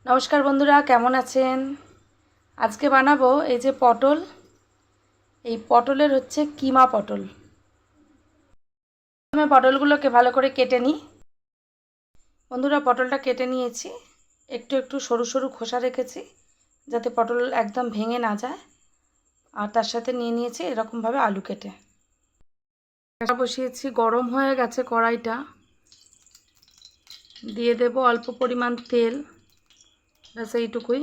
নমস্কার বন্ধুরা, কেমন আছেন? আজকে বানাবো এই যে পটল। এই পটলের হচ্ছে কিমা পটল। প্রথমে পটলগুলোকে ভালো করে কেটে নিই। বন্ধুরা, পটলটা কেটে নিয়েছি। একটু একটু সরু সরু খোসা রেখেছি যাতে পটল একদম ভেঙে না যায়। আর তার সাথে নিয়ে নিয়েছি এরকমভাবে আলু কেটে। বসিয়েছি, গরম হয়ে গেছে কড়াইটা। দিয়ে দেব অল্প পরিমাণ তেল, ব্যাস এইটুকুই।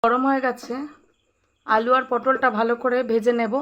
গরম হয়ে গেছে, আলু আর পটলটা ভালো করে ভেজে নেব।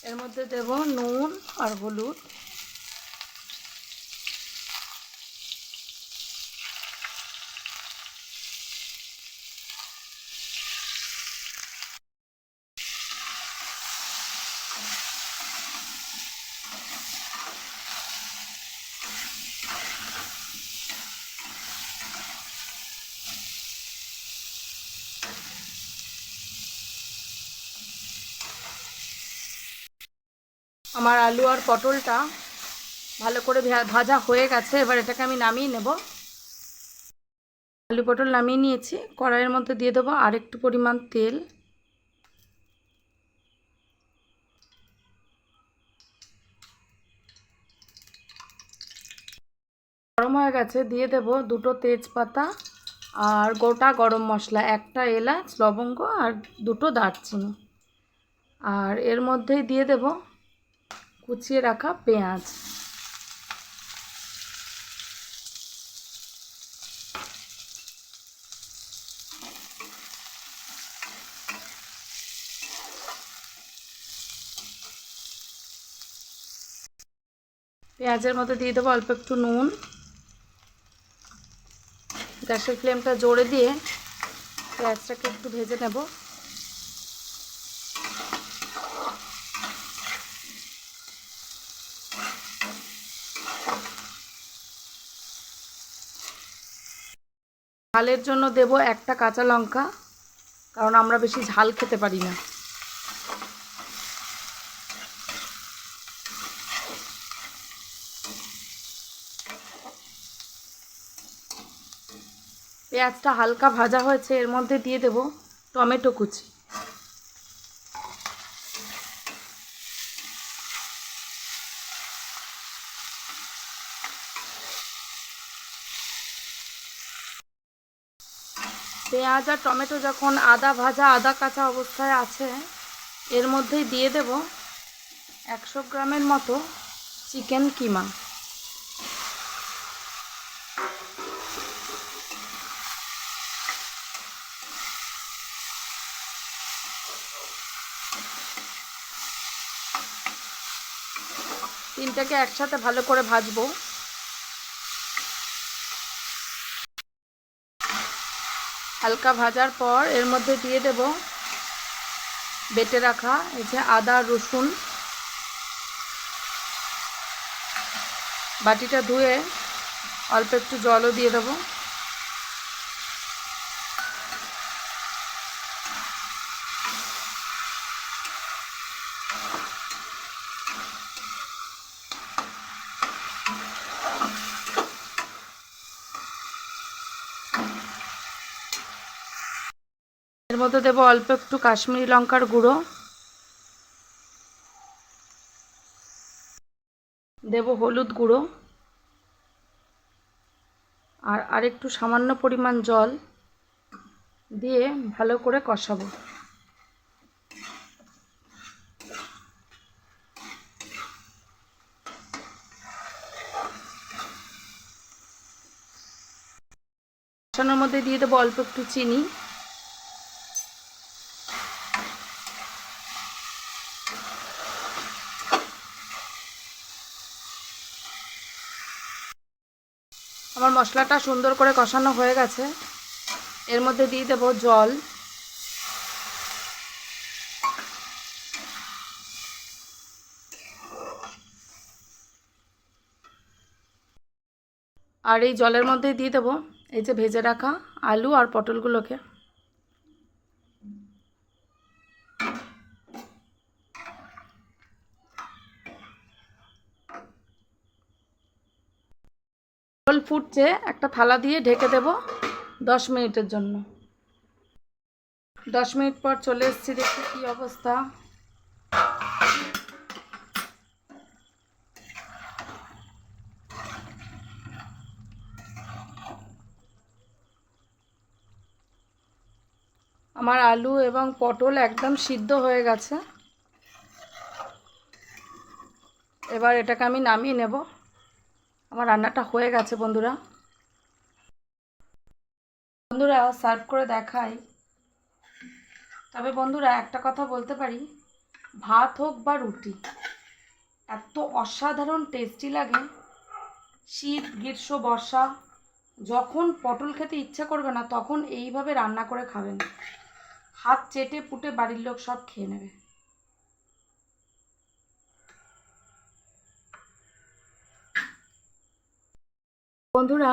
এর মধ্যে দেব নুন আর হলুদ। আমার আলু আর পটলটা ভালো করে ভাজা হয়ে গেছে। এবার এটাকে আমি নামিয়ে নেব। আলু পটল নামিয়ে নিয়েছি। কড়াইয়ের মধ্যে দিয়ে দেবো আর একটু পরিমাণ তেল। গরম হয়ে গেছে, দিয়ে দেব দুটো তেজপাতা আর গোটা গরম মশলা, একটা এলাচ, লবঙ্গ আর দুটো দারচিনি। আর এর মধ্যেই দিয়ে দেব কুচিয়ে রাখা পেঁয়াজ। পেঁয়াজের মধ্যে দিয়ে দেবো অল্প একটু নুন। গ্যাসের ফ্লেমটা জোরে দিয়ে পেঁয়াজটাকে একটু ভেজে নেব। ঝালের জন্য দেব একটা কাঁচা লঙ্কা, কারণ আমরা বেশি ঝাল খেতে পারি না। পেঁয়াজটা হালকা ভাজা হয়েছে, এর মধ্যে দিয়ে দেব টমেটো কুচি। পেঁয়াজ আর টমেটো যখন আদা ভাজা আদা কাঁচা অবস্থায় আছে, এর মধ্যেই দিয়ে দেব 100 গ্রামের মতো চিকেন কিমা। তিনটাকে একসাথে ভালো করে ভাজবো। হালকা ভাজার পর এর মধ্যে দিয়ে দেব বেটে রাখা এই যে আদা রসুন। বাটিটা ধুয়ে অল্প একটু জলও দিয়ে দেবো। এর মধ্যে দেব অল্প একটু কাশ্মীরি লঙ্কার গুঁড়ো, দেব হলুদ গুঁড়ো আর আরেকটু সামান্য পরিমাণ জল দিয়ে ভালো করে কষাবো। কষানোর মধ্যে দিয়ে দেবো অল্প একটু চিনি। আমার মশলাটা সুন্দর করে কষানো হয়ে গেছে, এর মধ্যে দিয়ে দেব জল। আর এই জলের মধ্যে দিয়ে দেব এই যে ভেজে রাখা আলু আর পটলগুলোকে। ঝোল ফুটছে, একটা থালা দিয়ে ঢেকে দেব 10 মিনিটের জন্য। 10 মিনিট পর চলে এসেছি, দেখি কী অবস্থা। আমার আলু এবং পটল একদম সিদ্ধ হয়ে গেছে। এবার এটাকে আমি নামিয়ে নেব। আমার রান্নাটা হয়ে গেছে বন্ধুরা। সার্ভ করে দেখাই। তবে বন্ধুরা একটা কথা বলতে পারি, ভাত হোক বা রুটি, এত অসাধারণ টেস্টি লাগে। শীত, গ্রীষ্ম, বর্ষা, যখন পটল খেতে ইচ্ছা করবে না তখন এইভাবে রান্না করে খাবেন। হাত চেটে পুটে বাড়ির লোক সব খেয়ে নেবে। বন্ধুরা,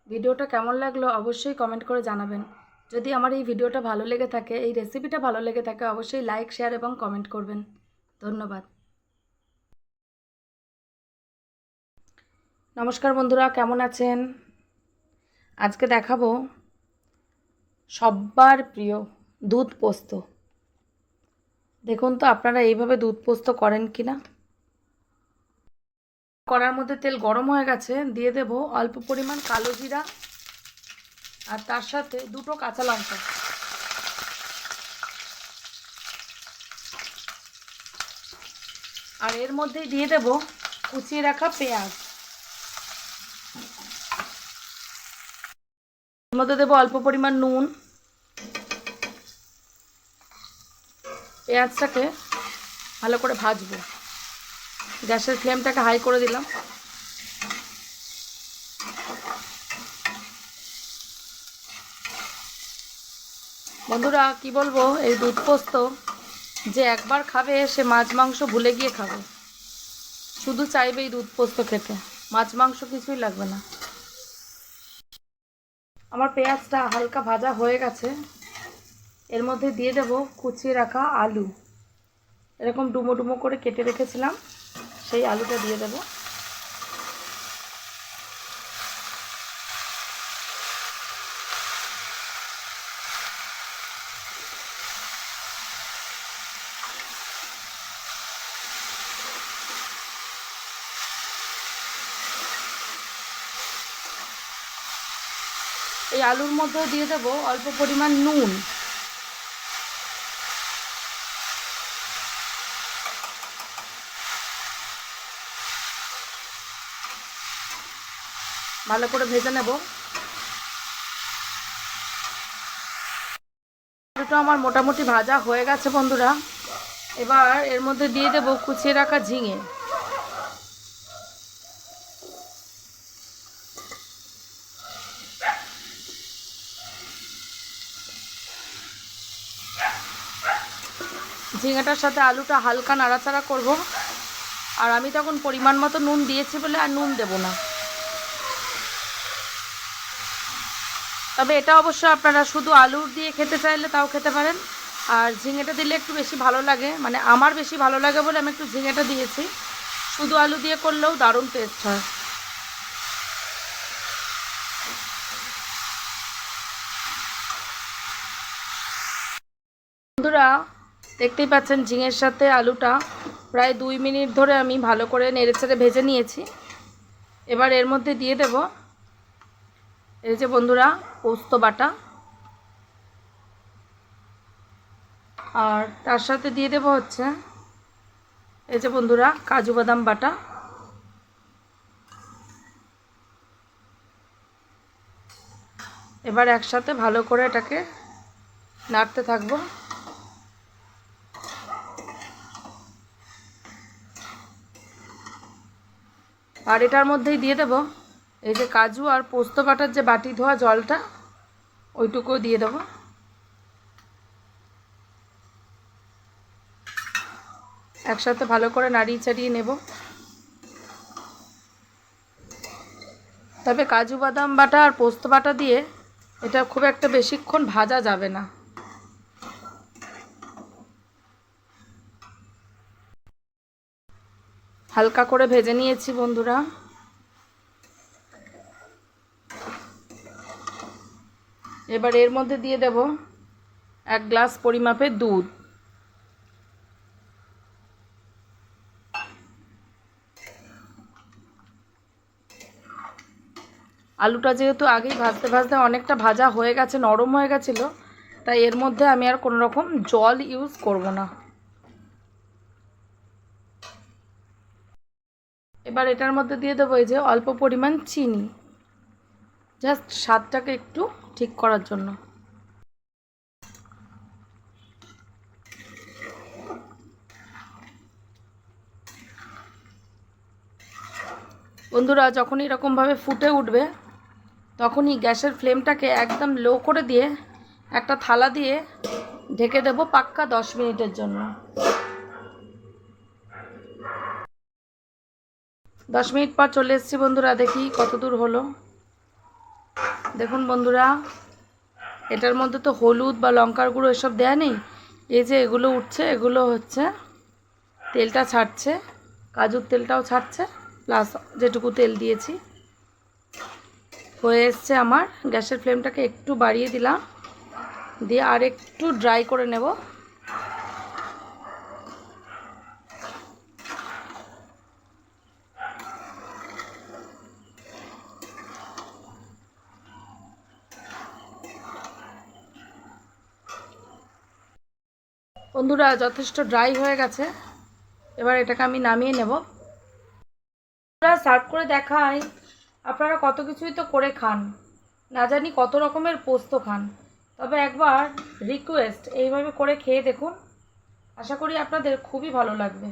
ভিডিওটা কেমন লাগলো অবশ্যই কমেন্ট করে জানাবেন। যদি আমার এই ভিডিওটা ভালো লেগে থাকে, এই রেসিপিটা ভালো লেগে থাকে, অবশ্যই লাইক, শেয়ার এবং কমেন্ট করবেন। ধন্যবাদ। নমস্কার বন্ধুরা, কেমন আছেন? আজকে দেখাবো সবার প্রিয় দুধ পোস্ত। দেখুন তো আপনারা এইভাবে দুধ পোস্ত করেন কিনা। কড়ার মধ্যে তেল গরম হয়ে গেছে, দিয়ে দেব অল্প পরিমাণ কালো জিরা আর তার সাথে 2টো কাঁচা লঙ্কা। আর এর মধ্যেই দিয়ে দেব কুচিয়ে রাখা পেঁয়াজ। এর মধ্যে দেব অল্প পরিমাণ নুন। পেঁয়াজটাকে ভালো করে ভাজবো। গ্যাসের ফ্লেমটাকে হাই করে দিলাম। বন্ধুরা কি বলবো, এই দুধ পোস্ত যে একবার খাবে সে মাছ মাংস ভুলে গিয়ে খাবে। শুধু চাইবে এই দুধ পোস্ত খেতে, মাছ মাংস কিছুই লাগবে না। আমার পেঁয়াজটা হালকা ভাজা হয়ে গেছে। এর মধ্যে দিয়ে দেব কুচিয়ে রাখা আলু। এরকম ডুমো ডুমো করে কেটে রেখেছিলাম, সেই আলুটা দিয়ে দেব। এই আলুর মধ্যেও দিয়ে দেব অল্প পরিমাণ নুন। ভালো করে ভেজে নেব। আলুটা আমার মোটামুটি ভাজা হয়ে গেছে বন্ধুরা। এবার এর মধ্যে দিয়ে দেব কুচিয়ে রাখা ঝিঙে। ঝিঙেটার সাথে আলুটা হালকা নাড়াচাড়া করব। আর আমি তখন পরিমাণ মতো নুন দিয়েছি বলে আর নুন দেব না। তবে এটা অবশ্য আপনারা শুধু আলু দিয়ে খেতে চাইলে তাও খেতে পারেন। আর ঝিঙেটা দিলে একটু বেশি ভালো লাগে, মানে আমার বেশি ভালো লাগে বলে আমি একটু ঝিঙেটা দিয়েছি। শুধু আলু দিয়ে করলেও দারুণ টেস্ট হয়। বন্ধুরা দেখতেই পাচ্ছেন ঝিঙের সাথে আলুটা প্রায় 2 মিনিট ধরে আমি ভালো করে নেড়েচেড়ে ভেজে নিয়েছি। এবার এর মধ্যে দিয়ে দেব এই যে বন্ধুরা পোস্ত বাটা, আর তার সাথে দিয়ে দেব হচ্ছে এই যে বন্ধুরা কাজু বাদাম বাটা। এবার একসাথে ভালো করে এটাকে নাড়তে থাকবো। আর এটার মধ্যেই দিয়ে দেব এই যে কাজু আর পোস্ত বাটার যে বাটি ধোয়া জলটা, ওইটুকুও দিয়ে দেব। একসাথে ভালো করে নাড়িয়ে চাড়িয়ে নেব। তবে কাজু বাদাম বাটা আর পোস্ত বাটা দিয়ে এটা খুব একটা বেশিক্ষণ ভাজা যাবে না। হালকা করে ভেজে নিয়েছি বন্ধুরা। এবার এর মধ্যে দিয়ে দেব 1 গ্লাস পরিমাপের দুধ। আলুটা যেহেতু আগেই ভাজতে ভাজতে অনেকটা ভাজা হয়ে গেছে, নরম হয়ে গেছিলো, তাই এর মধ্যে আমি আর কোনো রকম জল ইউজ করব না। এবার এটার মধ্যে দিয়ে দেবো এই যে অল্প পরিমাণ চিনি, জাস্ট স্বাদটাকে একটু ঠিক করার জন্য। বন্ধুরা, যখন এরকমভাবে ফুটে উঠবে তখনই গ্যাসের ফ্লেমটাকে একদম লো করে দিয়ে একটা থালা দিয়ে ঢেকে দেব পাক্কা 10 মিনিটের জন্য। 10 মিনিট পর চলে এসেছি বন্ধুরা, দেখি কত দূর হলো। দেখুন বন্ধুরা, এটার মধ্যে তো হলুদ বা লঙ্কার গুঁড়ো এসব দেয়া নেই। এই যে এগুলো উঠছে, এগুলো হচ্ছে তেলটা ছাড়ছে, কাজুর তেলটাও ছাড়ছে, প্লাস যেটুকু তেল দিয়েছি। হয়ে এসছে আমার। গ্যাসের ফ্লেমটাকে একটু বাড়িয়ে দিলাম, দিয়ে আর একটু ড্রাই করে নেব। বন্ধুরা, যথেষ্ট ড্রাই হয়ে গেছে, এবার এটাকে আমি নামিয়ে নেব। সার্ভ করে দেখাই, আপনারা কত কিছুই তো করে খান, না জানি কত রকমের পোস্ত খান, তবে একবার রিকোয়েস্ট এইভাবে করে খেয়ে দেখুন, আশা করি আপনাদের খুবই ভালো লাগবে।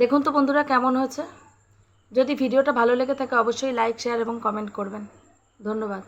দেখুন তো বন্ধুরা কেমন হয়েছে। যদি ভিডিওটা ভালো লেগে থাকে অবশ্যই লাইক, শেয়ার এবং কমেন্ট করবেন। ধন্যবাদ।